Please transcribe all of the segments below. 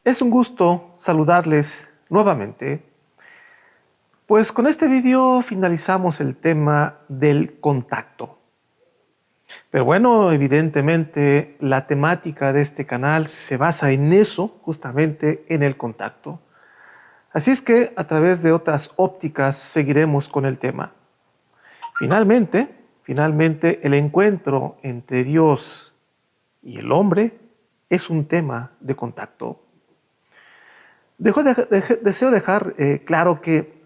Es un gusto saludarles nuevamente, pues con este video finalizamos el tema del contacto. Pero bueno, evidentemente la temática de este canal se basa en eso, justamente en el contacto. Así es que a través de otras ópticas seguiremos con el tema. Finalmente el encuentro entre Dios y el hombre es un tema de contacto. Deseo dejar claro que,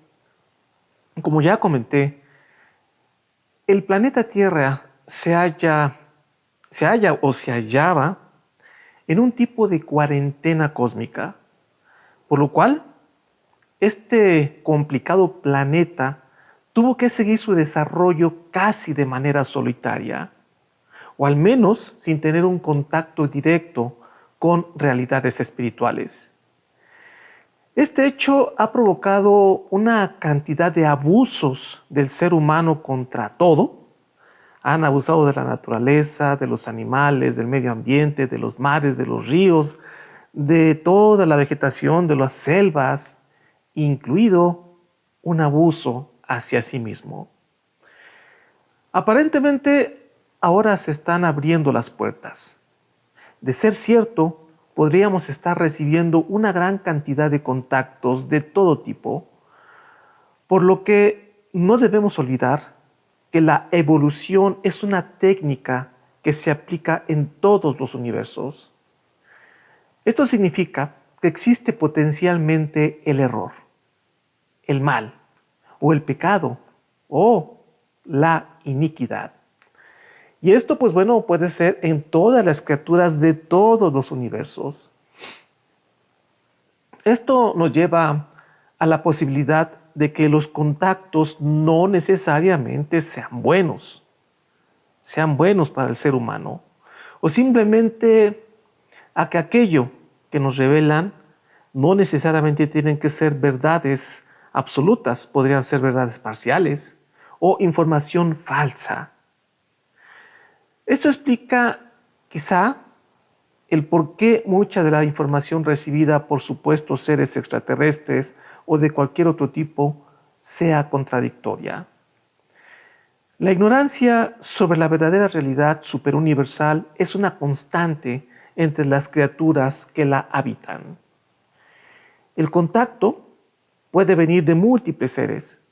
como ya comenté, el planeta Tierra se hallaba en un tipo de cuarentena cósmica, por lo cual este complicado planeta tuvo que seguir su desarrollo casi de manera solitaria, o al menos sin tener un contacto directo con realidades espirituales. Este hecho ha provocado una cantidad de abusos del ser humano contra todo. Han abusado de la naturaleza, de los animales, del medio ambiente, de los mares, de los ríos, de toda la vegetación, de las selvas, incluido un abuso hacia sí mismo. Aparentemente, ahora se están abriendo las puertas. De ser cierto, podríamos estar recibiendo una gran cantidad de contactos de todo tipo, por lo que no debemos olvidar que la evolución es una técnica que se aplica en todos los universos. Esto significa que existe potencialmente el error, el mal, o el pecado, o la iniquidad. Y esto, pues bueno, puede ser en todas las criaturas de todos los universos. Esto nos lleva a la posibilidad de que los contactos no necesariamente sean buenos para el ser humano, o simplemente a que aquello que nos revelan no necesariamente tienen que ser verdades absolutas, podrían ser verdades parciales o información falsa. Esto explica quizá el por qué mucha de la información recibida por supuestos seres extraterrestres o de cualquier otro tipo sea contradictoria. La ignorancia sobre la verdadera realidad superuniversal es una constante entre las criaturas que la habitan. El contacto puede venir de múltiples seres,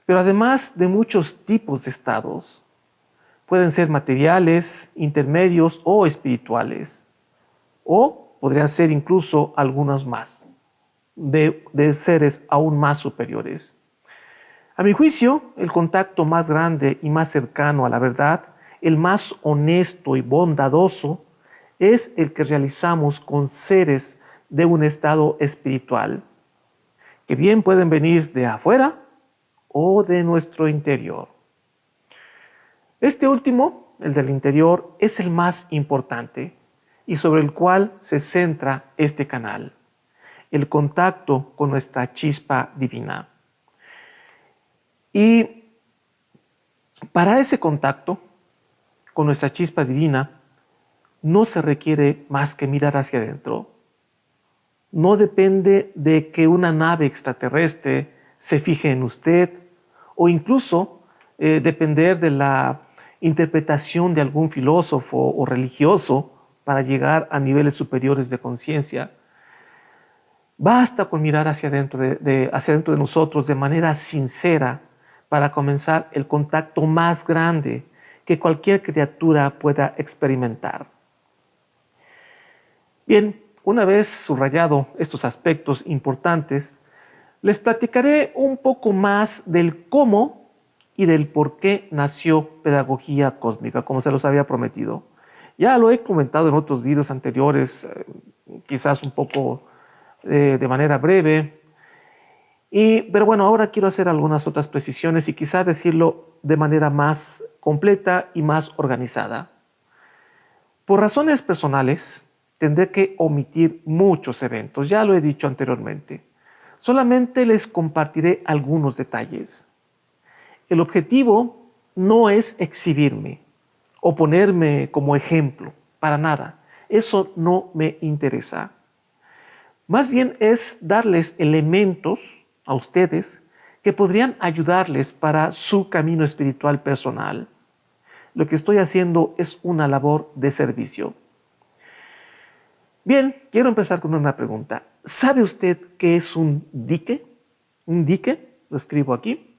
pero además de muchos tipos de estados. Pueden ser materiales, intermedios o espirituales, o podrían ser incluso algunos más, de seres aún más superiores. A mi juicio, el contacto más grande y más cercano a la verdad, el más honesto y bondadoso, es el que realizamos con seres de un estado espiritual, que bien pueden venir de afuera o de nuestro interior. Este último, el del interior, es el más importante y sobre el cual se centra este canal, el contacto con nuestra chispa divina. Y para ese contacto con nuestra chispa divina no se requiere más que mirar hacia adentro. No depende de que una nave extraterrestre se fije en usted o incluso depender de la interpretación de algún filósofo o religioso para llegar a niveles superiores de conciencia. Basta con mirar hacia adentro de nosotros de manera sincera para comenzar el contacto más grande que cualquier criatura pueda experimentar. Bien, una vez subrayado estos aspectos importantes, les platicaré un poco más del cómo y del por qué nació Pedagogía Cósmica, como se los había prometido. Ya lo he comentado en otros videos anteriores, quizás un poco de manera breve, pero bueno, ahora quiero hacer algunas otras precisiones y quizá decirlo de manera más completa y más organizada. Por razones personales, tendré que omitir muchos eventos, ya lo he dicho anteriormente. Solamente les compartiré algunos detalles. El objetivo no es exhibirme o ponerme como ejemplo, para nada. Eso no me interesa. Más bien es darles elementos a ustedes que podrían ayudarles para su camino espiritual personal. Lo que estoy haciendo es una labor de servicio. Bien, quiero empezar con una pregunta. ¿Sabe usted qué es un dique? ¿Un dique? Lo escribo aquí.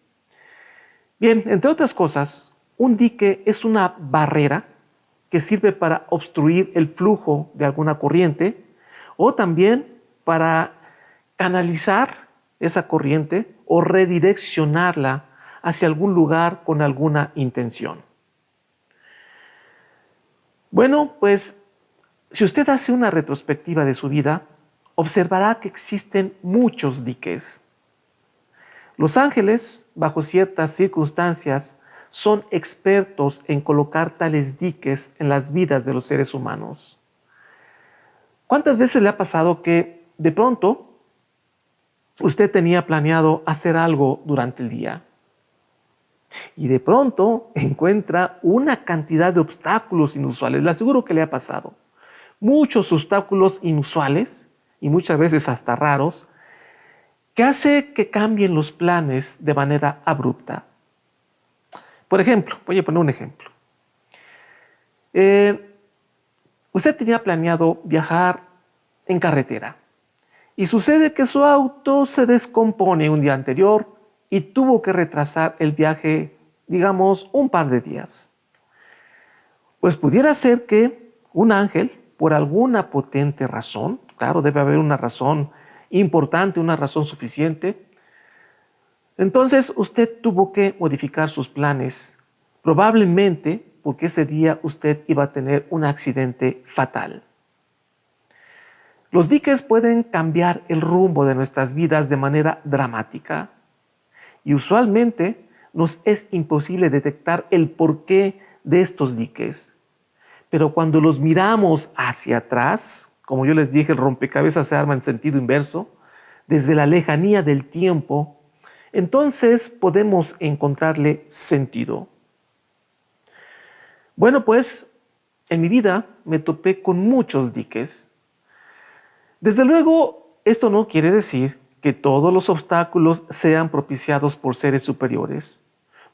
Bien, entre otras cosas, un dique es una barrera que sirve para obstruir el flujo de alguna corriente o también para canalizar esa corriente o redireccionarla hacia algún lugar con alguna intención. Bueno, pues si usted hace una retrospectiva de su vida, observará que existen muchos diques. Los ángeles, bajo ciertas circunstancias, son expertos en colocar tales diques en las vidas de los seres humanos. ¿Cuántas veces le ha pasado que de pronto usted tenía planeado hacer algo durante el día y de pronto encuentra una cantidad de obstáculos inusuales? Le aseguro que le ha pasado. Muchos obstáculos inusuales y muchas veces hasta raros que hace que cambien los planes de manera abrupta. Por ejemplo, voy a poner un ejemplo. Usted tenía planeado viajar en carretera y sucede que su auto se descompone un día anterior y tuvo que retrasar el viaje, digamos, un par de días. Pues pudiera ser que un ángel, por alguna potente razón, claro, debe haber una razón importante, una razón suficiente, entonces usted tuvo que modificar sus planes, probablemente porque ese día usted iba a tener un accidente fatal. Los diques pueden cambiar el rumbo de nuestras vidas de manera dramática y usualmente nos es imposible detectar el porqué de estos diques. Pero cuando los miramos hacia atrás, como yo les dije, el rompecabezas se arma en sentido inverso, desde la lejanía del tiempo, entonces podemos encontrarle sentido. Bueno, pues en mi vida me topé con muchos diques. Desde luego, esto no quiere decir que todos los obstáculos sean propiciados por seres superiores.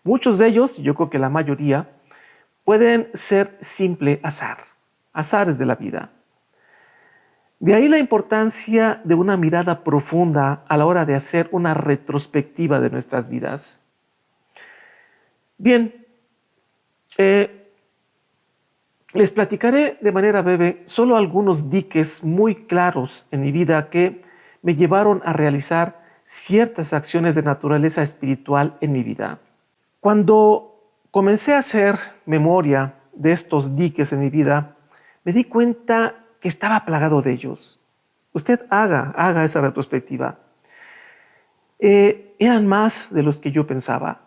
Muchos de ellos, yo creo que la mayoría, pueden ser simple azar, azares de la vida. De ahí la importancia de una mirada profunda a la hora de hacer una retrospectiva de nuestras vidas. Bien, les platicaré de manera breve solo algunos diques muy claros en mi vida que me llevaron a realizar ciertas acciones de naturaleza espiritual en mi vida. Cuando comencé a hacer memoria de estos diques en mi vida, me di cuenta que estaba plagado de ellos. Usted haga esa retrospectiva. Eran más de los que yo pensaba.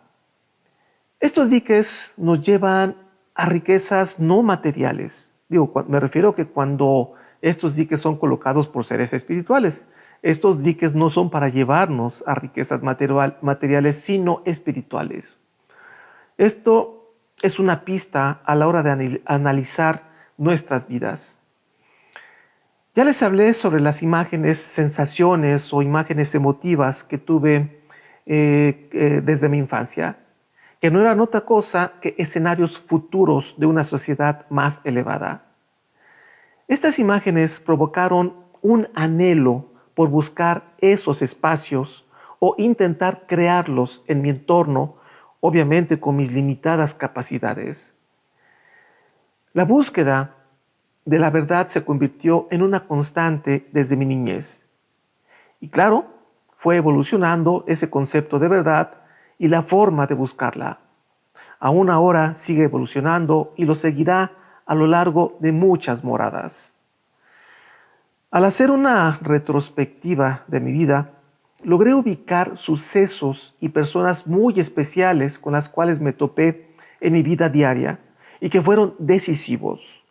Estos diques nos llevan a riquezas no materiales. Me refiero que cuando estos diques son colocados por seres espirituales, estos diques no son para llevarnos a riquezas materiales, sino espirituales. Esto es una pista a la hora de analizar nuestras vidas. Ya les hablé sobre las imágenes, sensaciones o imágenes emotivas que tuve desde mi infancia, que no eran otra cosa que escenarios futuros de una sociedad más elevada. Estas imágenes provocaron un anhelo por buscar esos espacios o intentar crearlos en mi entorno, obviamente con mis limitadas capacidades. La búsqueda de la verdad se convirtió en una constante desde mi niñez. Y claro, fue evolucionando ese concepto de verdad y la forma de buscarla. Aún ahora sigue evolucionando y lo seguirá a lo largo de muchas moradas. Al hacer una retrospectiva de mi vida, logré ubicar sucesos y personas muy especiales con las cuales me topé en mi vida diaria y que fueron decisivos.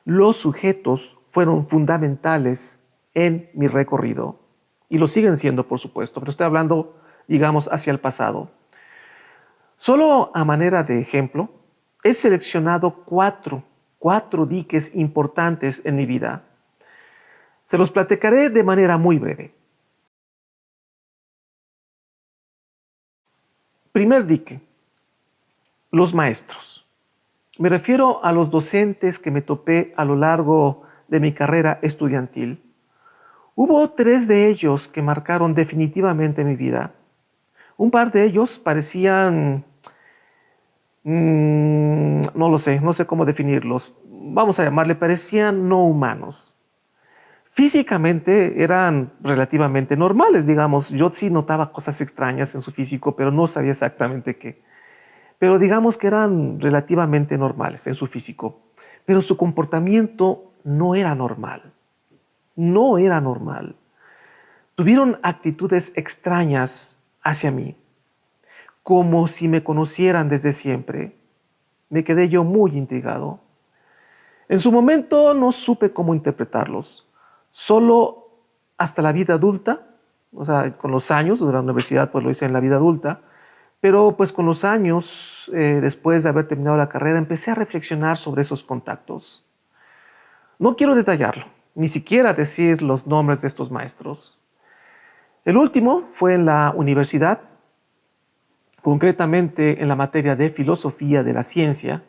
Los sujetos fueron fundamentales en mi recorrido y lo siguen siendo, por supuesto, pero estoy hablando, digamos, hacia el pasado. Solo a manera de ejemplo, he seleccionado cuatro diques importantes en mi vida. Se los platicaré de manera muy breve. Primer dique, los maestros. Me refiero a los docentes que me topé a lo largo de mi carrera estudiantil. Hubo 3 de ellos que marcaron definitivamente mi vida. Un par de ellos parecían, no lo sé, no sé cómo definirlos. Vamos a llamarle, parecían no humanos. Físicamente eran relativamente normales, digamos. Yo sí notaba cosas extrañas en su físico, pero no sabía exactamente qué. Pero digamos que eran relativamente normales en su físico. Pero su comportamiento no era normal. No era normal. Tuvieron actitudes extrañas hacia mí, como si me conocieran desde siempre. Me quedé yo muy intrigado. En su momento no supe cómo interpretarlos. Solo hasta la vida adulta, o sea, con los años, durante la universidad pues lo hice en la vida adulta, pero pues con los años, después de haber terminado la carrera, empecé a reflexionar sobre esos contactos. No quiero detallarlo, ni siquiera decir los nombres de estos maestros. El último fue en la universidad, concretamente en la materia de filosofía de la ciencia.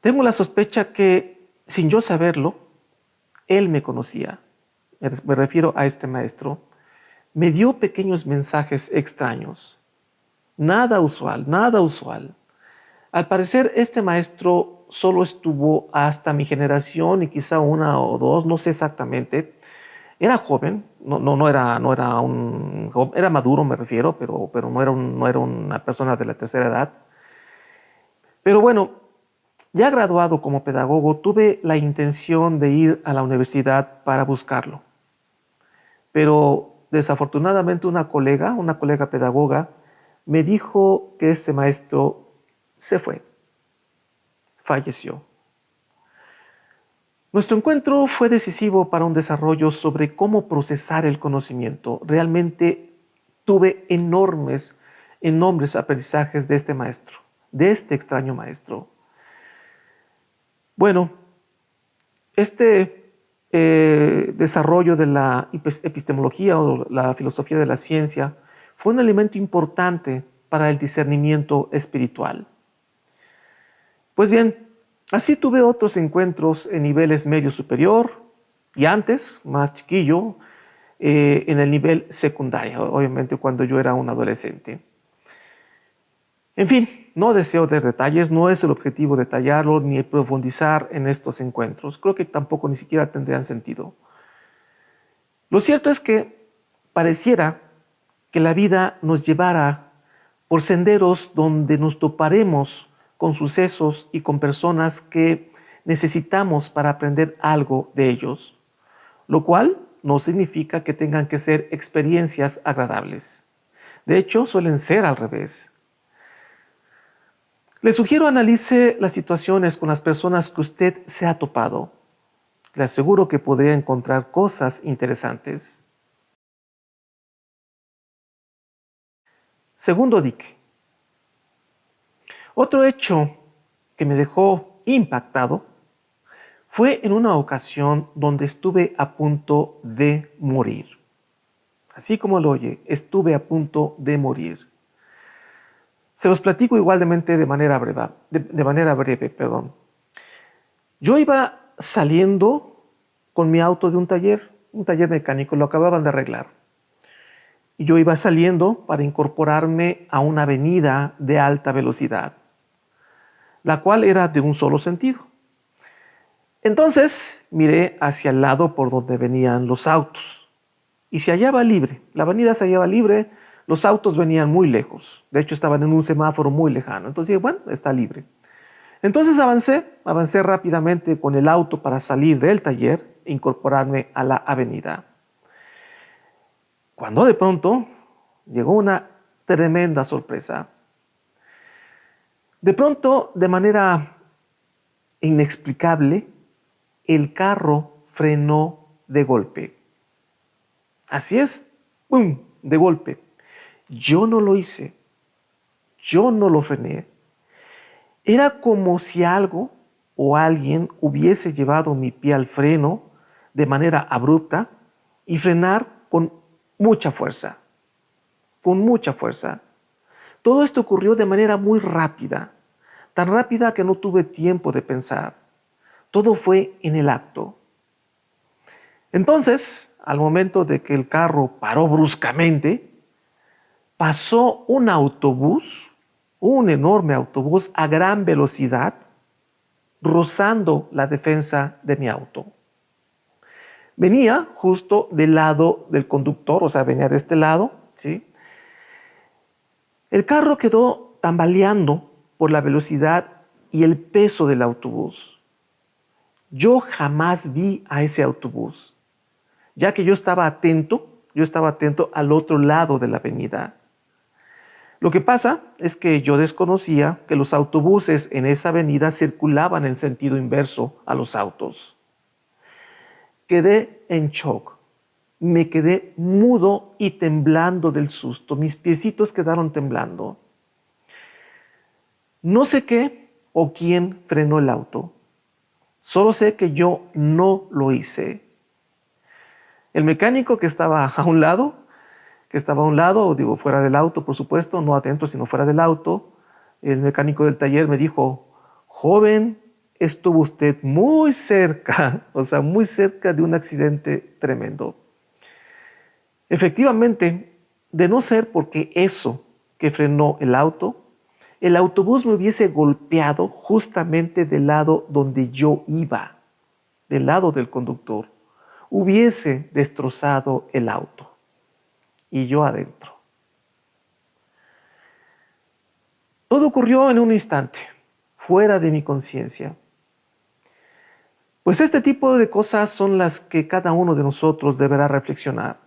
Tengo la sospecha que, sin yo saberlo, él me conocía. Me refiero a este maestro. Me dio pequeños mensajes extraños. Nada usual, nada usual. Al parecer, este maestro solo estuvo hasta mi generación y quizá una o dos, no sé exactamente. Era joven, no era un joven, era maduro me refiero, pero no era una persona de la tercera edad. Pero bueno, ya graduado como pedagogo, tuve la intención de ir a la universidad para buscarlo. Pero desafortunadamente una colega pedagoga, me dijo que ese maestro se fue, falleció. Nuestro encuentro fue decisivo para un desarrollo sobre cómo procesar el conocimiento. Realmente tuve enormes aprendizajes de este maestro, de este extraño maestro. Bueno, este desarrollo de la epistemología o la filosofía de la ciencia fue un elemento importante para el discernimiento espiritual. Pues bien, así tuve otros encuentros en niveles medio superior y antes, más chiquillo, en el nivel secundario, obviamente cuando yo era un adolescente. En fin, no deseo dar detalles, no es el objetivo detallarlo ni profundizar en estos encuentros. Creo que tampoco ni siquiera tendrían sentido. Lo cierto es que pareciera que la vida nos llevara por senderos donde nos toparemos con sucesos y con personas que necesitamos para aprender algo de ellos, lo cual no significa que tengan que ser experiencias agradables. De hecho, suelen ser al revés. Le sugiero analice las situaciones con las personas que usted se ha topado. Le aseguro que podría encontrar cosas interesantes. Segundo dique. Otro hecho que me dejó impactado fue en una ocasión donde estuve a punto de morir. Así como lo oye, estuve a punto de morir. Se los platico igualmente de manera breve. Yo iba saliendo con mi auto de un taller mecánico, lo acababan de arreglar. Y yo iba saliendo para incorporarme a una avenida de alta velocidad, la cual era de un solo sentido. Entonces miré hacia el lado por donde venían los autos y se hallaba libre, la avenida se hallaba libre, los autos venían muy lejos, de hecho estaban en un semáforo muy lejano, entonces dije, bueno, está libre. Entonces avancé rápidamente con el auto para salir del taller e incorporarme a la avenida. Cuando de pronto llegó una tremenda sorpresa. De pronto, de manera inexplicable, el carro frenó de golpe. Así es, ¡pum!, de golpe. Yo no lo hice, yo no lo frené. Era como si algo o alguien hubiese llevado mi pie al freno de manera abrupta y frenar con mucha fuerza, con mucha fuerza. Todo esto ocurrió de manera muy rápida, tan rápida que no tuve tiempo de pensar. Todo fue en el acto. Entonces, al momento de que el carro paró bruscamente, pasó un autobús, un enorme autobús a gran velocidad, rozando la defensa de mi auto. Venía justo del lado del conductor, o sea, venía de este lado, ¿sí? El carro quedó tambaleando por la velocidad y el peso del autobús. Yo jamás vi a ese autobús, ya que yo estaba atento al otro lado de la avenida. Lo que pasa es que yo desconocía que los autobuses en esa avenida circulaban en sentido inverso a los autos. Quedé en shock. Me quedé mudo y temblando del susto. Mis piecitos quedaron temblando. No sé qué o quién frenó el auto. Solo sé que yo no lo hice. El mecánico que estaba a un lado, fuera del auto, por supuesto, no adentro, sino fuera del auto, el mecánico del taller me dijo: joven, estuvo usted muy cerca, o sea, muy cerca de un accidente tremendo. Efectivamente, de no ser porque eso que frenó el autobús me hubiese golpeado justamente del lado donde yo iba, del lado del conductor. Hubiese destrozado el auto y yo adentro. Todo ocurrió en un instante, fuera de mi conciencia. Pues este tipo de cosas son las que cada uno de nosotros deberá reflexionar.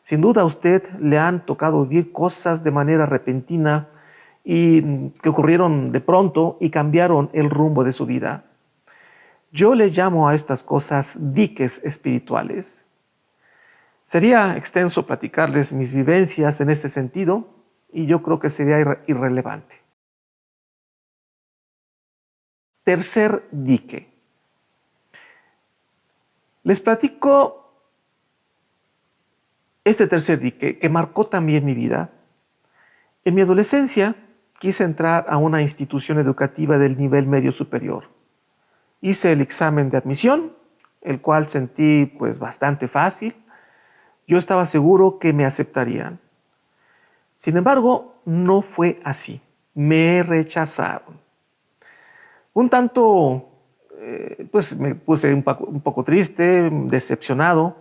Sin duda a usted le han tocado vivir cosas de manera repentina y que ocurrieron de pronto y cambiaron el rumbo de su vida. Yo le llamo a estas cosas diques espirituales. Sería extenso platicarles mis vivencias en ese sentido y yo creo que sería irrelevante. Tercer dique. Les platico este tercer dique que marcó también mi vida. En mi adolescencia quise entrar a una institución educativa del nivel medio superior. Hice el examen de admisión, el cual sentí pues bastante fácil. Yo estaba seguro que me aceptarían. Sin embargo, no fue así. Me rechazaron. Un tanto, pues me puse un poco triste, decepcionado.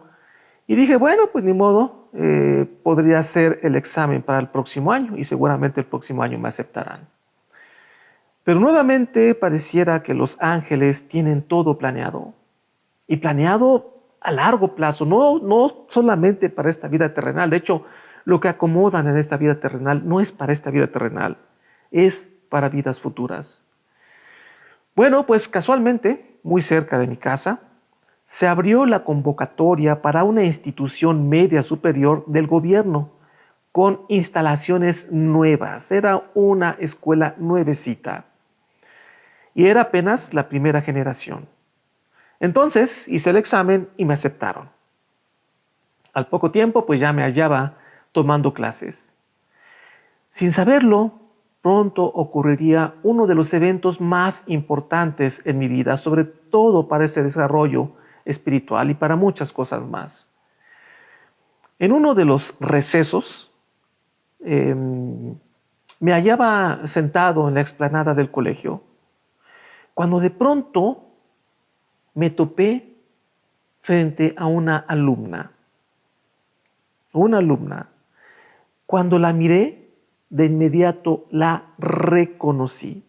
Y dije, bueno, pues ni modo, podría hacer el examen para el próximo año y seguramente el próximo año me aceptarán. Pero nuevamente pareciera que los ángeles tienen todo planeado. Y planeado a largo plazo, no solamente para esta vida terrenal. De hecho, lo que acomodan en esta vida terrenal no es para esta vida terrenal, es para vidas futuras. Bueno, pues casualmente, muy cerca de mi casa, se abrió la convocatoria para una institución media superior del gobierno con instalaciones nuevas. Era una escuela nuevecita y era apenas la primera generación. Entonces hice el examen y me aceptaron. Al poco tiempo, pues ya me hallaba tomando clases. Sin saberlo, pronto ocurriría uno de los eventos más importantes en mi vida, sobre todo para ese desarrollo espiritual y para muchas cosas más. En uno de los recesos, me hallaba sentado en la explanada del colegio, cuando de pronto me topé frente a una alumna. Cuando la miré, de inmediato la reconocí.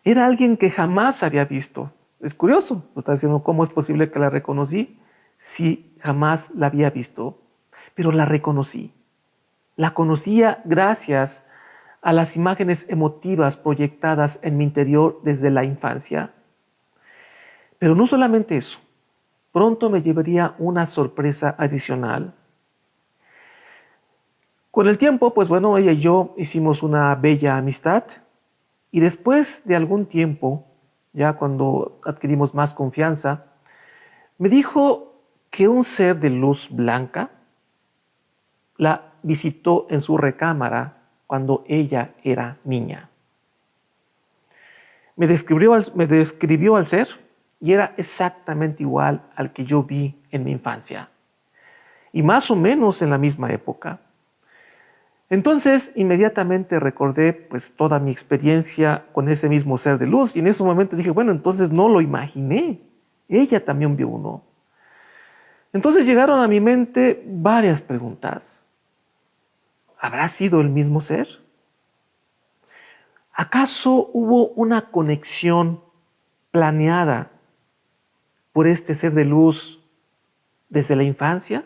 Era alguien que jamás había visto. Es curioso, me está diciendo cómo es posible que la reconocí si jamás la había visto. Pero la reconocí. La conocía gracias a las imágenes emotivas proyectadas en mi interior desde la infancia. Pero no solamente eso. Pronto me llevaría una sorpresa adicional. Con el tiempo, pues bueno, ella y yo hicimos una bella amistad y después de algún tiempo, ya cuando adquirimos más confianza, Me dijo que un ser de luz blanca la visitó en su recámara cuando ella era niña. Me describió al ser y era exactamente igual al que yo vi en mi infancia y más o menos en la misma época. Entonces inmediatamente recordé pues toda mi experiencia con ese mismo ser de luz y en ese momento dije, bueno, entonces no lo imaginé, ella también vio uno. Entonces llegaron a mi mente varias preguntas. ¿Habrá sido el mismo ser? ¿Acaso hubo una conexión planeada por este ser de luz desde la infancia?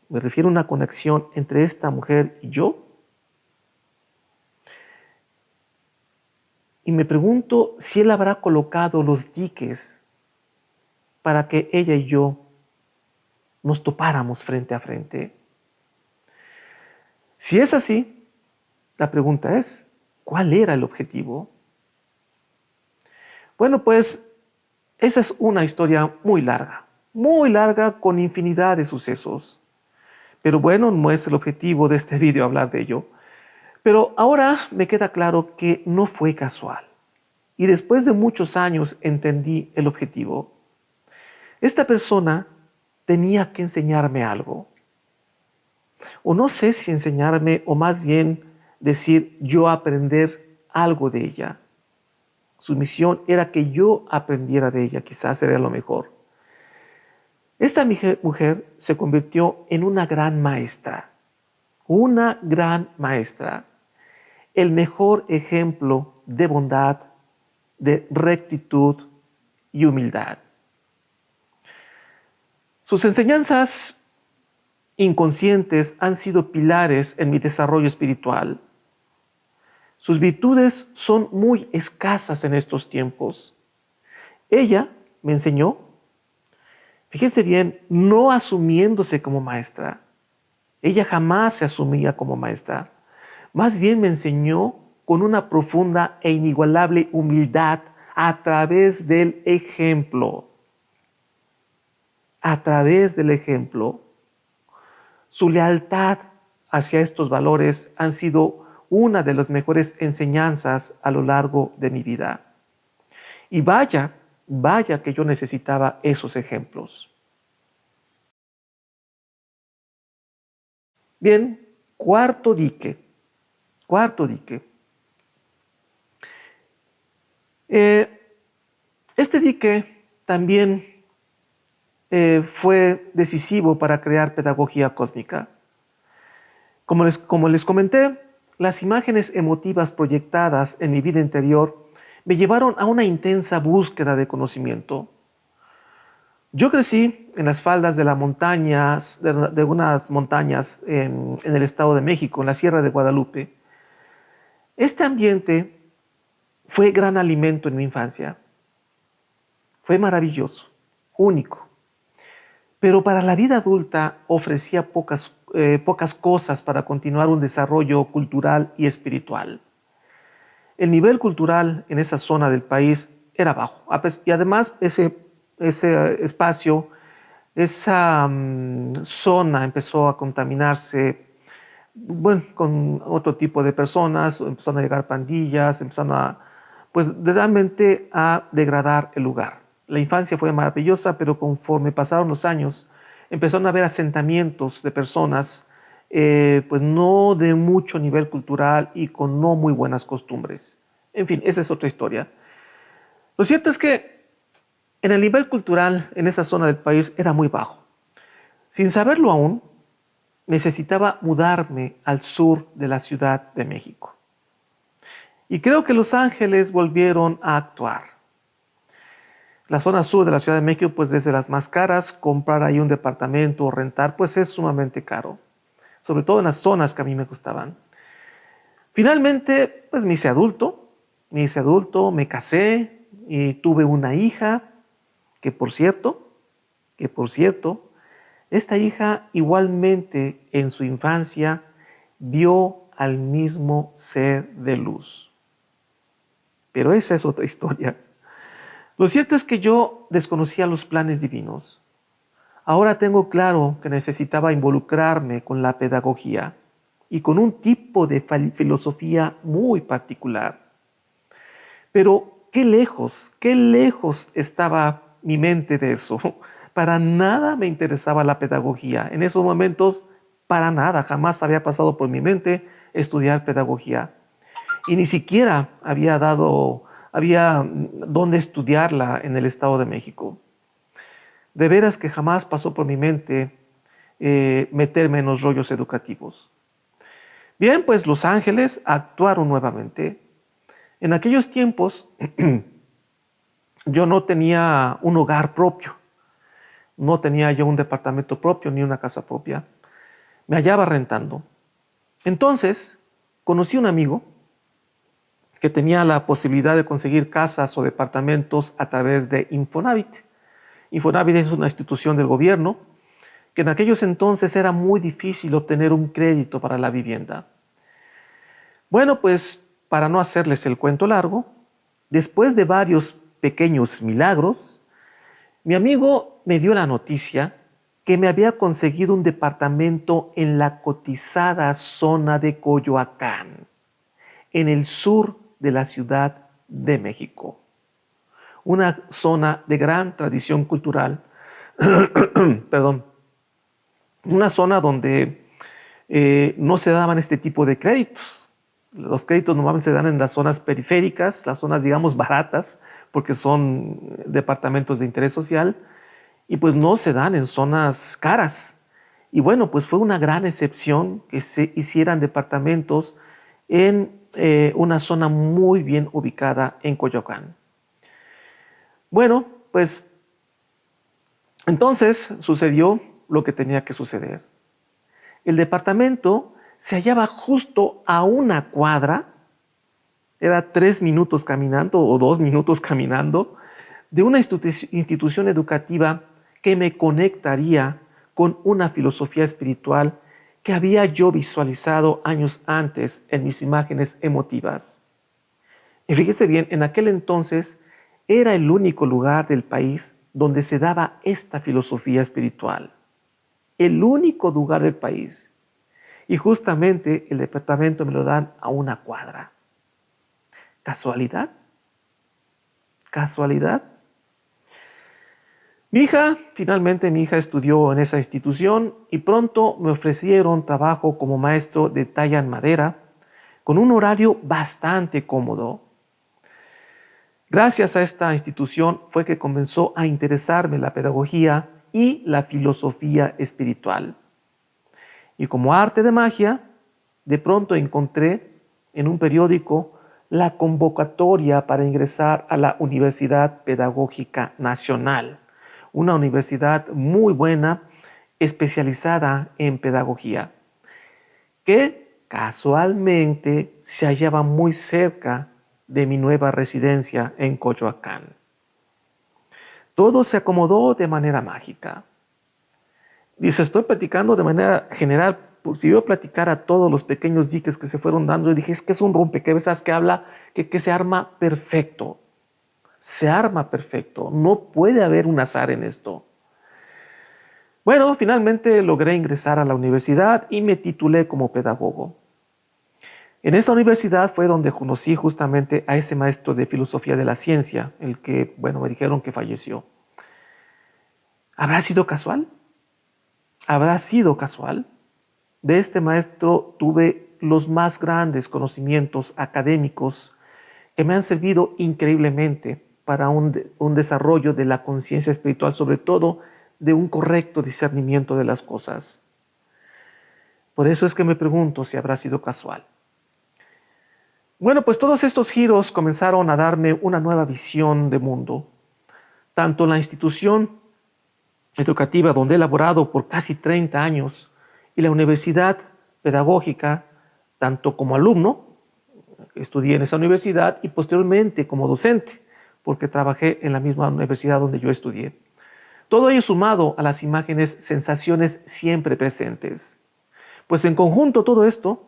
Me refiero a una conexión entre esta mujer y yo. Y me pregunto si él habrá colocado los diques para que ella y yo nos topáramos frente a frente. Si es así, la pregunta es, ¿cuál era el objetivo? Bueno, pues esa es una historia muy larga con infinidad de sucesos. Pero bueno, no es el objetivo de este video hablar de ello. Pero ahora me queda claro que no fue casual. Y después de muchos años entendí el objetivo. Esta persona tenía que enseñarme algo. O no sé si enseñarme o más bien decir yo aprender algo de ella. Su misión era que yo aprendiera de ella, quizás era lo mejor. Esta mujer se convirtió en una gran maestra, el mejor ejemplo de bondad, de rectitud y humildad. Sus enseñanzas inconscientes han sido pilares en mi desarrollo espiritual. Sus virtudes son muy escasas en estos tiempos. Ella me enseñó, fíjense bien, no asumiéndose como maestra. Ella jamás se asumía como maestra. Más bien me enseñó con una profunda e inigualable humildad a través del ejemplo. A través del ejemplo. Su lealtad hacia estos valores han sido una de las mejores enseñanzas a lo largo de mi vida. Y vaya que yo necesitaba esos ejemplos. Bien, cuarto dique. Este dique también fue decisivo para crear pedagogía cósmica. Como les comenté, las imágenes emotivas proyectadas en mi vida interior me llevaron a una intensa búsqueda de conocimiento. Yo crecí en las faldas de las montañas, de unas montañas en el Estado de México, en la Sierra de Guadalupe. Este ambiente fue gran alimento en mi infancia. Fue maravilloso, único. Pero para la vida adulta ofrecía pocas cosas para continuar un desarrollo cultural y espiritual. El nivel cultural en esa zona del país era bajo. Y además ese espacio, esa zona empezó a contaminarse con otro tipo de personas, empezaron a llegar pandillas, empezaron realmente a degradar el lugar. La infancia fue maravillosa, pero conforme pasaron los años, empezaron a haber asentamientos de personas no de mucho nivel cultural y con no muy buenas costumbres. En fin, esa es otra historia. Lo cierto es que en el nivel cultural en esa zona del país era muy bajo. Sin saberlo aún, necesitaba mudarme al sur de la Ciudad de México. Y creo que Los Ángeles volvieron a actuar. La zona sur de la Ciudad de México, pues desde las más caras, comprar ahí un departamento o rentar, pues es sumamente caro. Sobre todo en las zonas que a mí me gustaban. Finalmente, pues me hice adulto, me casé y tuve una hija que por cierto, esta hija igualmente en su infancia vio al mismo ser de luz. Pero esa es otra historia. Lo cierto es que yo desconocía los planes divinos. Ahora tengo claro que necesitaba involucrarme con la pedagogía y con un tipo de filosofía muy particular. Pero qué lejos estaba mi mente de eso. Para nada me interesaba la pedagogía. En esos momentos, para nada, jamás había pasado por mi mente estudiar pedagogía. Y ni siquiera había dónde estudiarla en el Estado de México. De veras que jamás pasó por mi mente meterme en los rollos educativos. Bien, pues los ángeles actuaron nuevamente. En aquellos tiempos yo no tenía un hogar propio, no tenía yo un departamento propio ni una casa propia. Me hallaba rentando. Entonces conocí un amigo que tenía la posibilidad de conseguir casas o departamentos a través de Infonavit. Infonavit es una institución del gobierno que en aquellos entonces era muy difícil obtener un crédito para la vivienda. Bueno, pues para no hacerles el cuento largo, después de varios pequeños milagros, mi amigo me dio la noticia que me había conseguido un departamento en la cotizada zona de Coyoacán, en el sur de la Ciudad de México. Una zona de gran tradición cultural, perdón, una zona donde no se daban este tipo de créditos. Los créditos normalmente se dan en las zonas periféricas, las zonas, digamos, baratas, porque son departamentos de interés social, y pues no se dan en zonas caras. Y bueno, pues fue una gran excepción que se hicieran departamentos en una zona muy bien ubicada en Coyoacán. Bueno, pues entonces sucedió lo que tenía que suceder. El departamento se hallaba justo a una cuadra, era 3 minutos caminando o 2 minutos caminando, de una institución educativa que me conectaría con una filosofía espiritual que había yo visualizado años antes en mis imágenes emotivas. Y fíjese bien, en aquel entonces era el único lugar del país donde se daba esta filosofía espiritual. El único lugar del país. Y justamente el departamento me lo dan a una cuadra. ¿Casualidad? ¿Casualidad? Finalmente mi hija estudió en esa institución y pronto me ofrecieron trabajo como maestro de talla en madera con un horario bastante cómodo. Gracias a esta institución fue que comenzó a interesarme la pedagogía y la filosofía espiritual. Y como arte de magia, de pronto encontré en un periódico la convocatoria para ingresar a la Universidad Pedagógica Nacional, una universidad muy buena, especializada en pedagogía, que casualmente se hallaba muy cerca de mi nueva residencia en Coyoacán. Todo se acomodó de manera mágica. Dice, estoy platicando de manera general, si yo platicara todos los pequeños diques que se fueron dando, yo dije, es que es un rompecabezas que habla, que se arma perfecto. Se arma perfecto. No puede haber un azar en esto. Bueno, finalmente logré ingresar a la universidad y me titulé como pedagogo. En esta universidad fue donde conocí justamente a ese maestro de filosofía de la ciencia, el que, bueno, me dijeron que falleció. ¿Habrá sido casual? ¿Habrá sido casual? De este maestro tuve los más grandes conocimientos académicos que me han servido increíblemente para un desarrollo de la conciencia espiritual, sobre todo de un correcto discernimiento de las cosas. Por eso es que me pregunto si habrá sido casual. Bueno, pues todos estos giros comenzaron a darme una nueva visión de mundo. Tanto la institución educativa donde he laborado por casi 30 años y la universidad pedagógica, tanto como alumno, estudié en esa universidad y posteriormente como docente, porque trabajé en la misma universidad donde yo estudié. Todo ello sumado a las imágenes, sensaciones siempre presentes. Pues en conjunto todo esto,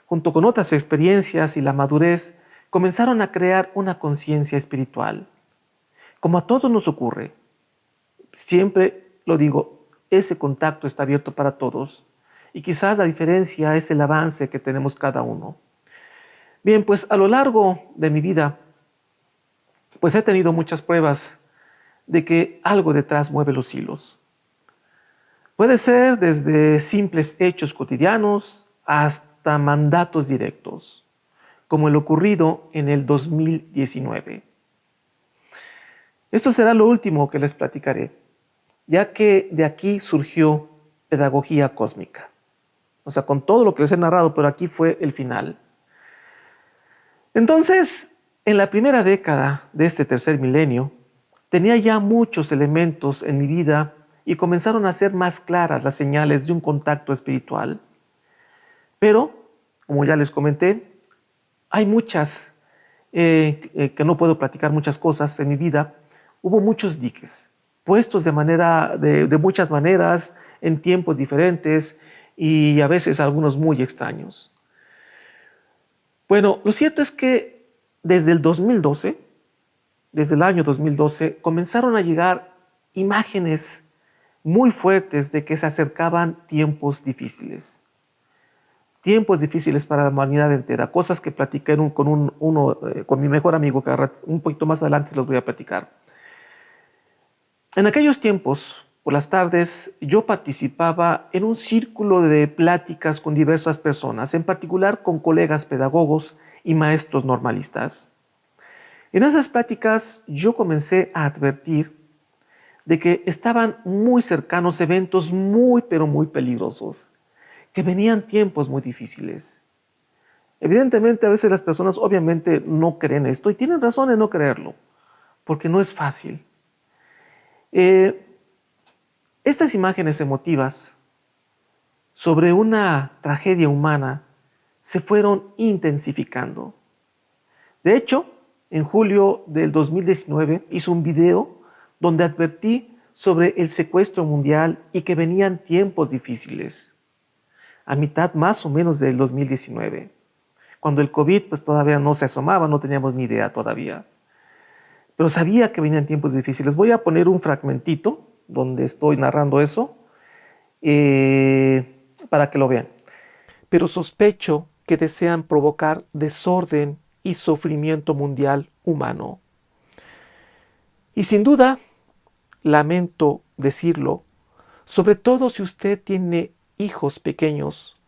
junto con otras experiencias y la madurez, comenzaron a crear una conciencia espiritual. Como a todos nos ocurre, siempre lo digo, ese contacto está abierto para todos y quizás la diferencia es el avance que tenemos cada uno. Bien, pues a lo largo de mi vida, pues he tenido muchas pruebas de que algo detrás mueve los hilos. Puede ser desde simples hechos cotidianos hasta mandatos directos, como el ocurrido en el 2019. Esto será lo último que les platicaré, ya que de aquí surgió pedagogía cósmica. O sea, con todo lo que les he narrado, pero aquí fue el final. Entonces, en la primera década de este tercer milenio, tenía ya muchos elementos en mi vida y comenzaron a ser más claras las señales de un contacto espiritual. Pero, como ya les comenté, hay muchas que no puedo platicar muchas cosas en mi vida. Hubo muchos diques, puestos de muchas maneras, en tiempos diferentes y a veces algunos muy extraños. Bueno, lo cierto es que desde el 2012, desde el año 2012, comenzaron a llegar imágenes muy fuertes de que se acercaban tiempos difíciles para la humanidad entera, cosas que platiqué con mi mejor amigo, que un poquito más adelante se los voy a platicar. En aquellos tiempos, por las tardes, yo participaba en un círculo de pláticas con diversas personas, en particular con colegas pedagogos y maestros normalistas. En esas pláticas yo comencé a advertir de que estaban muy cercanos eventos muy, pero muy peligrosos, que venían tiempos muy difíciles. Evidentemente, a veces las personas obviamente no creen esto y tienen razón en no creerlo, porque no es fácil. Estas imágenes emotivas sobre una tragedia humana se fueron intensificando. De hecho, en julio del 2019 hice un video donde advertí sobre el secuestro mundial y que venían tiempos difíciles, a mitad más o menos del 2019, cuando el COVID pues todavía no se asomaba, no teníamos ni idea todavía. Pero sabía que venían tiempos difíciles. Voy a poner un fragmentito donde estoy narrando eso para que lo vean. Pero sospecho que desean provocar desorden y sufrimiento mundial humano. Y sin duda, lamento decirlo, sobre todo si usted tiene hijos pequeños,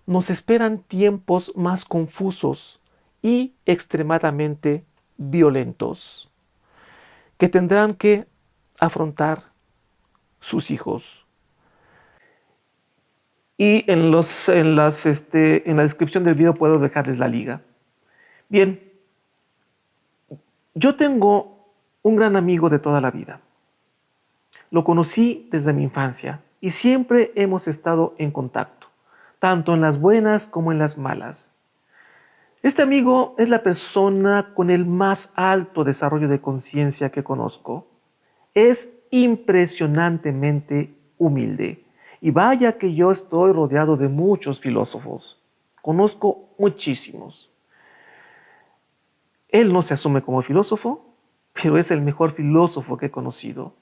nos esperan tiempos más confusos y extremadamente violentos que tendrán que afrontar sus hijos. Y en la descripción del video puedo dejarles la liga. Bien, yo tengo un gran amigo de toda la vida. Lo conocí desde mi infancia y siempre hemos estado en contacto, tanto en las buenas como en las malas. Este amigo es la persona con el más alto desarrollo de conciencia que conozco. Es impresionantemente humilde. Y vaya que yo estoy rodeado de muchos filósofos. Conozco muchísimos. Él no se asume como filósofo, pero es el mejor filósofo que he conocido.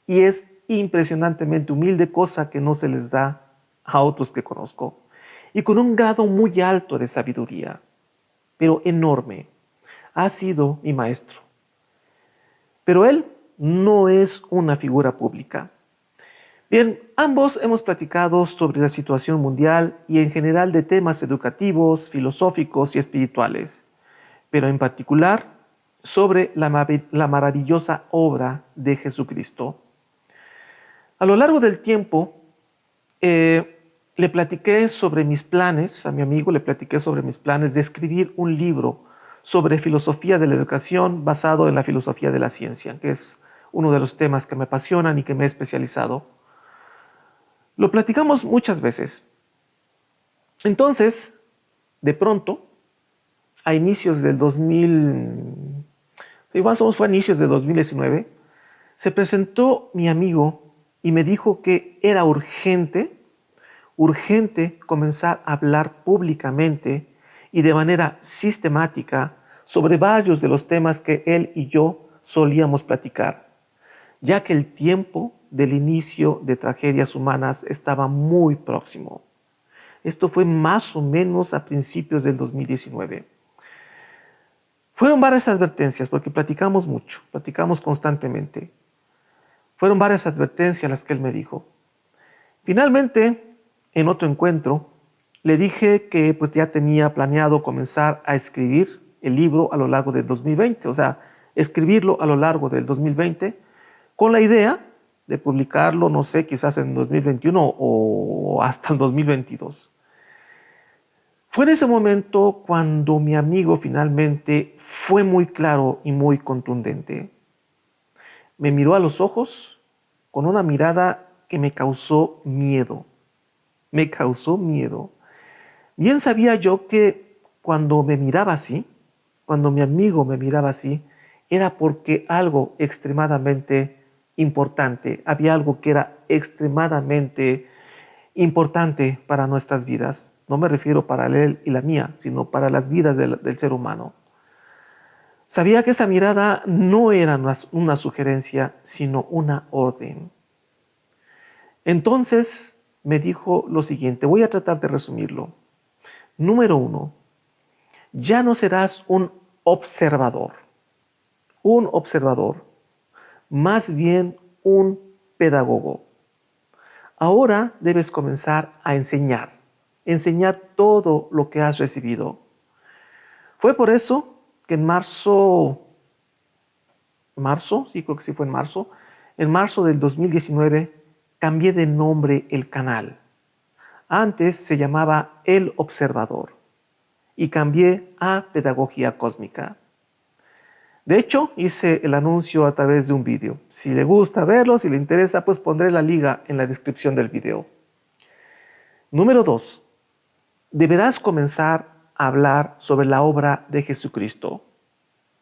Y es impresionantemente humilde, cosa que no se les da a otros que conozco. Y con un grado muy alto de sabiduría, pero enorme. Ha sido mi maestro. Pero él no es una figura pública. Bien, ambos hemos platicado sobre la situación mundial y en general de temas educativos, filosóficos y espirituales, pero en particular sobre la maravillosa obra de Jesucristo. A lo largo del tiempo, le platiqué sobre mis planes, a mi amigo le platiqué sobre mis planes de escribir un libro sobre filosofía de la educación basado en la filosofía de la ciencia, que es uno de los temas que me apasionan y que me he especializado. Lo platicamos muchas veces. Entonces, de pronto, a inicios del 2019, se presentó mi amigo y me dijo que era urgente comenzar a hablar públicamente y de manera sistemática sobre varios de los temas que él y yo solíamos platicar, ya que el tiempo del inicio de tragedias humanas estaba muy próximo. Esto fue más o menos a principios del 2019. Fueron varias advertencias, porque platicamos mucho, platicamos constantemente. Fueron varias advertencias las que él me dijo. Finalmente, en otro encuentro, le dije que pues ya tenía planeado comenzar a escribir el libro a lo largo del 2020, o sea, escribirlo a lo largo del 2020, con la idea de publicarlo, no sé, quizás en 2021 o hasta el 2022. Fue en ese momento cuando mi amigo finalmente fue muy claro y muy contundente. Me miró a los ojos con una mirada que me causó miedo. Me causó miedo. Bien sabía yo que cuando me miraba así, cuando mi amigo me miraba así, era porque algo extremadamente importante, había algo que era extremadamente importante para nuestras vidas. No me refiero para él y la mía, sino para las vidas del ser humano. Sabía que esta mirada no era una sugerencia, sino una orden. Entonces me dijo lo siguiente, voy a tratar de resumirlo. Número 1, ya no serás un observador, más bien un pedagogo. Ahora debes comenzar a enseñar todo lo que has recibido. Fue por eso que en marzo, sí, creo que sí fue en marzo del 2019, cambié de nombre el canal. Antes se llamaba El Observador y cambié a Pedagogía Cósmica. De hecho, hice el anuncio a través de un vídeo. Si le gusta verlo, si le interesa, pues pondré la liga en la descripción del video. Número 2. Deberás comenzar a hablar sobre la obra de Jesucristo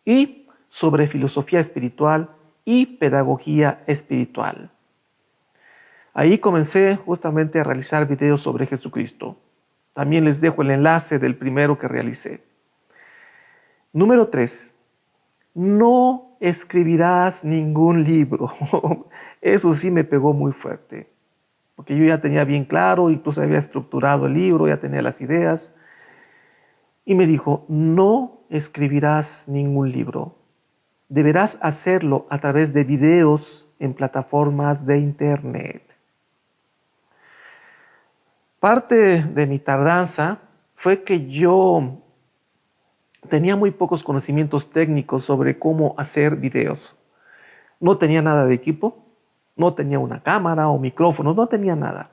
y sobre filosofía espiritual y pedagogía espiritual. Ahí comencé justamente a realizar videos sobre Jesucristo. También les dejo el enlace del primero que realicé. Número 3. No escribirás ningún libro. Eso sí me pegó muy fuerte, porque yo ya tenía bien claro, incluso había estructurado el libro, ya tenía las ideas. Y me dijo, no escribirás ningún libro. Deberás hacerlo a través de videos en plataformas de internet. Parte de mi tardanza fue que yo tenía muy pocos conocimientos técnicos sobre cómo hacer videos. No tenía nada de equipo, no tenía una cámara o micrófonos, no tenía nada.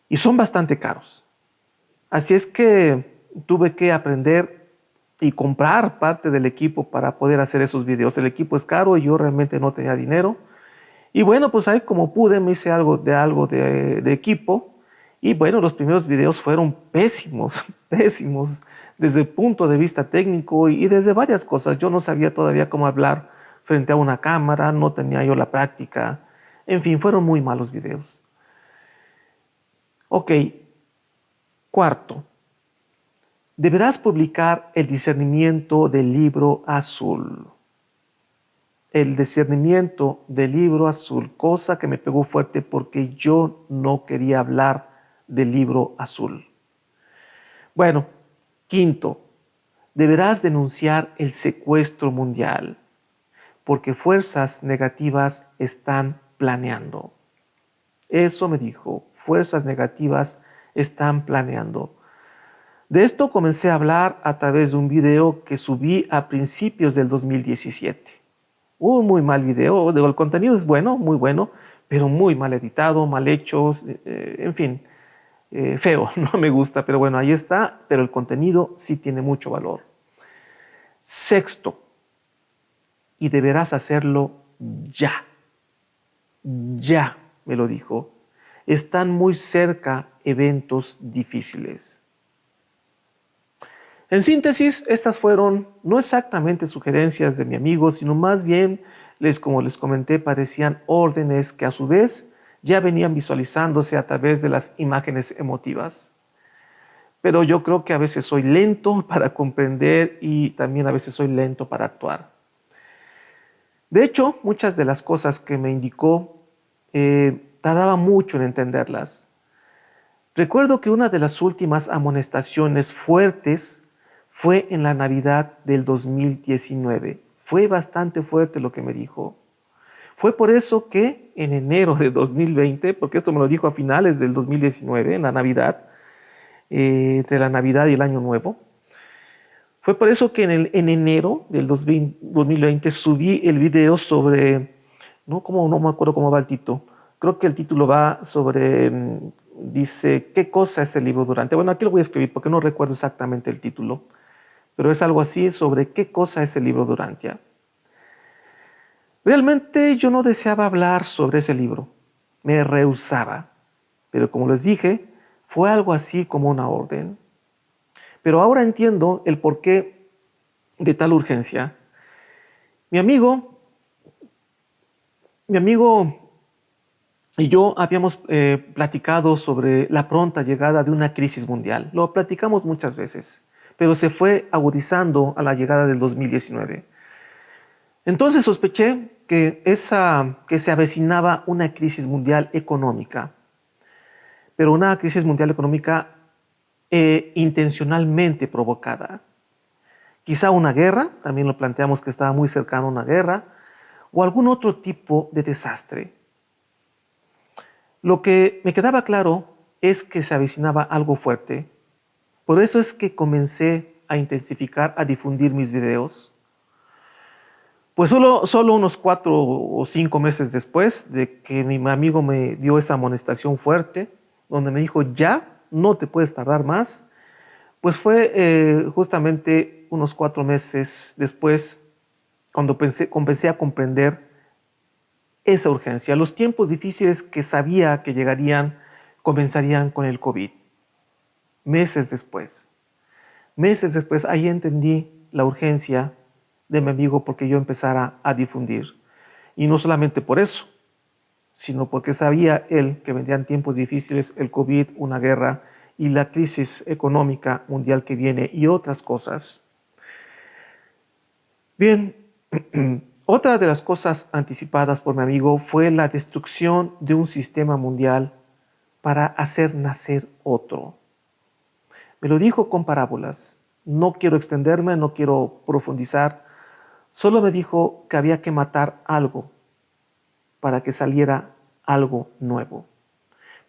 Y son bastante caros. Así es que tuve que aprender y comprar parte del equipo para poder hacer esos videos. El equipo es caro y yo realmente no tenía dinero. Y bueno, pues ahí como pude me hice algo de equipo. Y bueno, los primeros videos fueron pésimos, pésimos desde el punto de vista técnico y desde varias cosas. Yo no sabía todavía cómo hablar frente a una cámara, no tenía yo la práctica. En fin, fueron muy malos videos. Ok, cuarto. Deberás publicar el discernimiento del libro azul. El discernimiento del libro azul, cosa que me pegó fuerte porque yo no quería hablar del libro azul. Bueno, quinto, deberás denunciar el secuestro mundial, porque fuerzas negativas están planeando. Eso me dijo, fuerzas negativas están planeando. De esto comencé a hablar a través de un video que subí a principios del 2017. Un muy mal video, el contenido es bueno, muy bueno, pero muy mal editado, mal hecho, en fin, feo, no me gusta, pero bueno, ahí está, pero el contenido sí tiene mucho valor. Sexto, y deberás hacerlo ya, me lo dijo. Están muy cerca eventos difíciles. En síntesis, estas fueron no exactamente sugerencias de mi amigo, sino más bien, como les comenté, parecían órdenes que a su vez ya venían visualizándose a través de las imágenes emotivas. Pero yo creo que a veces soy lento para comprender y también a veces soy lento para actuar. De hecho, muchas de las cosas que me indicó tardaba mucho en entenderlas. Recuerdo que una de las últimas amonestaciones fuertes fue en la Navidad del 2019. Fue bastante fuerte lo que me dijo. Fue por eso que en enero de 2020, porque esto me lo dijo a finales del 2019, en la Navidad, entre la Navidad y el Año Nuevo, fue por eso que en enero del 2020 subí el video sobre, no me acuerdo cómo va el título, creo que el título va sobre, dice, ¿qué cosa es el libro Durante? Bueno, aquí lo voy a escribir porque no recuerdo exactamente el título, pero es algo así sobre qué cosa es el libro Durantia. Realmente yo no deseaba hablar sobre ese libro, me rehusaba, pero como les dije, fue algo así como una orden. Pero ahora entiendo el porqué de tal urgencia. Mi amigo, mi amigo y yo habíamos platicado sobre la pronta llegada de una crisis mundial. Lo platicamos muchas veces, pero se fue agudizando a la llegada del 2019. Entonces sospeché que se avecinaba una crisis mundial económica, pero una crisis mundial económica intencionalmente provocada. Quizá una guerra, también lo planteamos que estaba muy cercano a una guerra, o algún otro tipo de desastre. Lo que me quedaba claro es que se avecinaba algo fuerte. Por eso es que comencé a intensificar, a difundir mis videos. Pues solo unos 4 o 5 meses después de que mi amigo me dio esa amonestación fuerte, donde me dijo, ya, no te puedes tardar más, pues fue justamente unos 4 meses después cuando comencé a comprender esa urgencia. Los tiempos difíciles que sabía que llegarían comenzarían con el COVID. Meses después, ahí entendí la urgencia de mi amigo porque yo empezara a difundir. Y no solamente por eso, sino porque sabía él que vendrían tiempos difíciles, el COVID, una guerra y la crisis económica mundial que viene y otras cosas. Bien, otra de las cosas anticipadas por mi amigo fue la destrucción de un sistema mundial para hacer nacer otro. Me lo dijo con parábolas. No quiero extenderme, no quiero profundizar. Solo me dijo que había que matar algo para que saliera algo nuevo.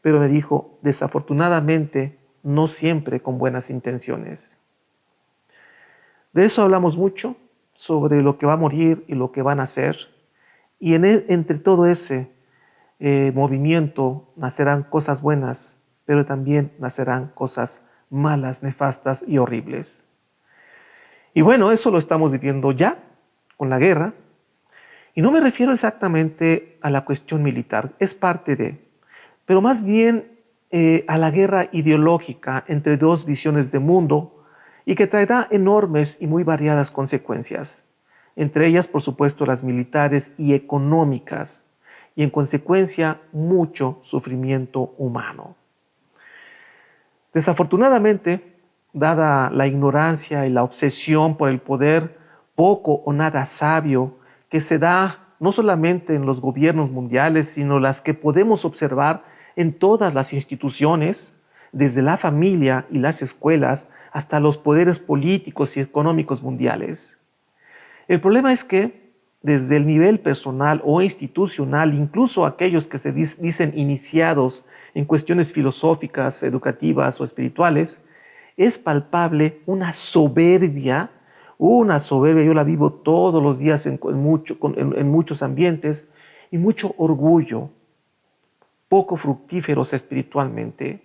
Pero me dijo, desafortunadamente, no siempre con buenas intenciones. De eso hablamos mucho, sobre lo que va a morir y lo que van a hacer. Y entre todo ese movimiento nacerán cosas buenas, pero también nacerán cosas malas, nefastas y horribles. Y bueno, eso lo estamos viviendo ya con la guerra. Y no me refiero exactamente a la cuestión militar, es parte de, pero más bien a la guerra ideológica entre dos visiones de mundo y que traerá enormes y muy variadas consecuencias, entre ellas, por supuesto, las militares y económicas, y en consecuencia, mucho sufrimiento humano. Desafortunadamente, dada la ignorancia y la obsesión por el poder poco o nada sabio que se da no solamente en los gobiernos mundiales, sino las que podemos observar en todas las instituciones, desde la familia y las escuelas hasta los poderes políticos y económicos mundiales. El problema es que desde el nivel personal o institucional, incluso aquellos que se dicen iniciados en cuestiones filosóficas, educativas o espirituales, es palpable una soberbia, yo la vivo todos los días en muchos ambientes, y mucho orgullo, poco fructíferos espiritualmente.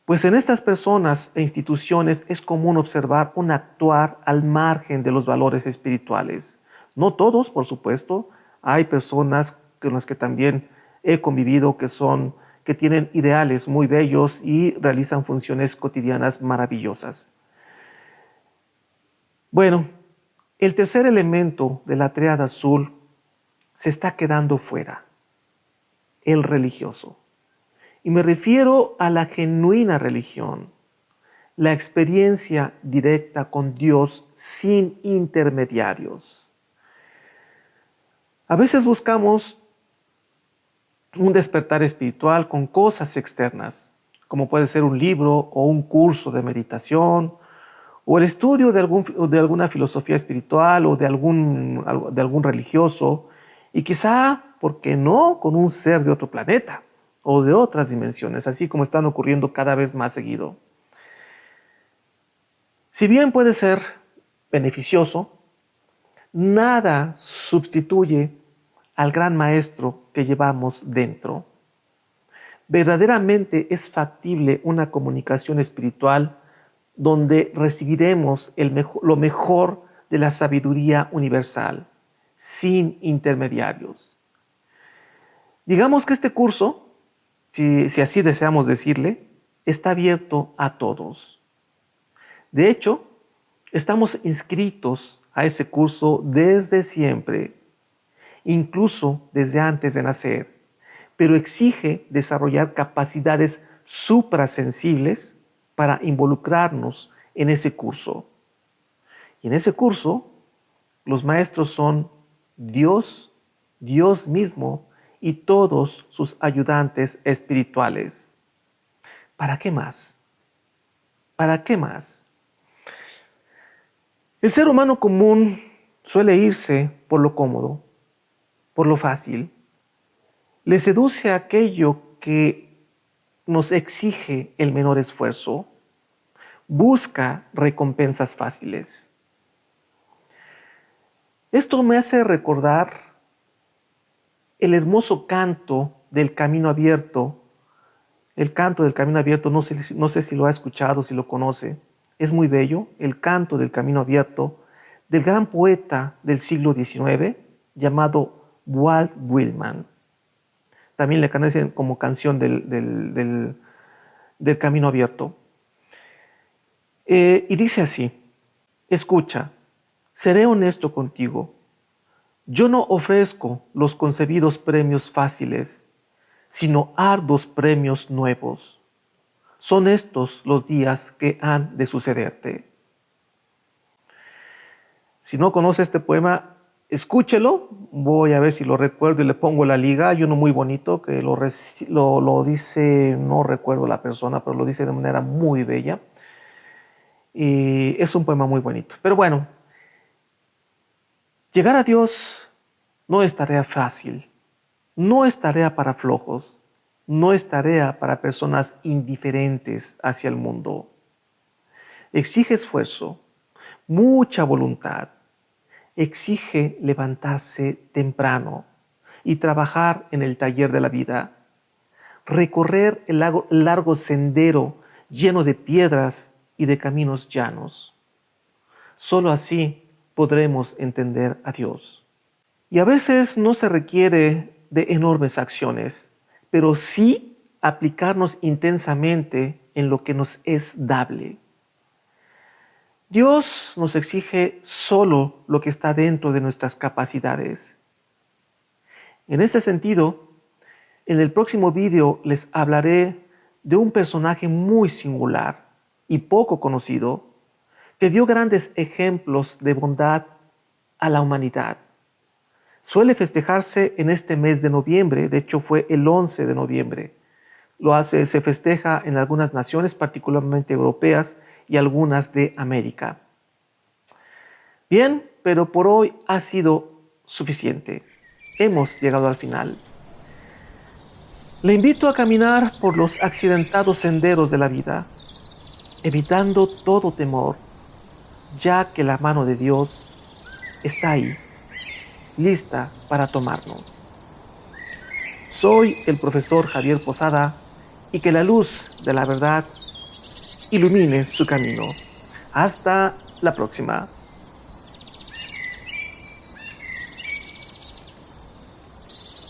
Pues en estas personas e instituciones es común observar un actuar al margen de los valores espirituales. No todos, por supuesto, hay personas con las que también he convivido que tienen ideales muy bellos y realizan funciones cotidianas maravillosas. Bueno, el tercer elemento de la tríada azul se está quedando fuera, el religioso. Y me refiero a la genuina religión, la experiencia directa con Dios sin intermediarios. A veces buscamos un despertar espiritual con cosas externas, como puede ser un libro o un curso de meditación, o el estudio de alguna filosofía espiritual o de algún religioso, y quizá, ¿por qué no?, con un ser de otro planeta o de otras dimensiones, así como están ocurriendo cada vez más seguido. Si bien puede ser beneficioso, nada sustituye al gran maestro que llevamos dentro. Verdaderamente es factible una comunicación espiritual donde recibiremos lo mejor de la sabiduría universal, sin intermediarios. Digamos que este curso, si así deseamos decirle, está abierto a todos. De hecho, estamos inscritos a ese curso desde siempre, incluso desde antes de nacer, pero exige desarrollar capacidades suprasensibles para involucrarnos en ese curso. Y en ese curso, los maestros son Dios, Dios mismo y todos sus ayudantes espirituales. ¿Para qué más? ¿Para qué más? El ser humano común suele irse por lo cómodo, por lo fácil. Le seduce aquello que nos exige el menor esfuerzo. Busca recompensas fáciles. Esto me hace recordar el hermoso canto del camino abierto. El canto del camino abierto, no sé si lo ha escuchado, si lo conoce. Es muy bello, el canto del camino abierto del gran poeta del siglo XIX llamado Walt Whitman. También le conocen como canción del camino abierto. Y dice así: escucha, seré honesto contigo. Yo no ofrezco los concebidos premios fáciles, sino arduos premios nuevos. Son estos los días que han de sucederte. Si no conoce este poema, escúchelo. Voy a ver si lo recuerdo y le pongo la liga. Hay uno muy bonito que lo dice, no recuerdo la persona, pero lo dice de manera muy bella. Y es un poema muy bonito. Pero bueno, llegar a Dios no es tarea fácil, no es tarea para flojos, no es tarea para personas indiferentes hacia el mundo. Exige esfuerzo, mucha voluntad, exige levantarse temprano y trabajar en el taller de la vida, recorrer el largo sendero lleno de piedras y de caminos llanos. Solo así podremos entender a Dios. Y a veces no se requiere de enormes acciones, pero sí aplicarnos intensamente en lo que nos es dable. Dios nos exige solo lo que está dentro de nuestras capacidades. En ese sentido, en el próximo video les hablaré de un personaje muy singular y poco conocido que dio grandes ejemplos de bondad a la humanidad. Suele festejarse en este mes de noviembre, de hecho fue el 11 de noviembre. Se festeja en algunas naciones, particularmente europeas, y algunas de América. Bien, pero por hoy ha sido suficiente. Hemos llegado al final. Le invito a caminar por los accidentados senderos de la vida, evitando todo temor, ya que la mano de Dios está ahí, lista para tomarnos. Soy el profesor Javier Posada y que la luz de la verdad ilumine su camino. Hasta la próxima.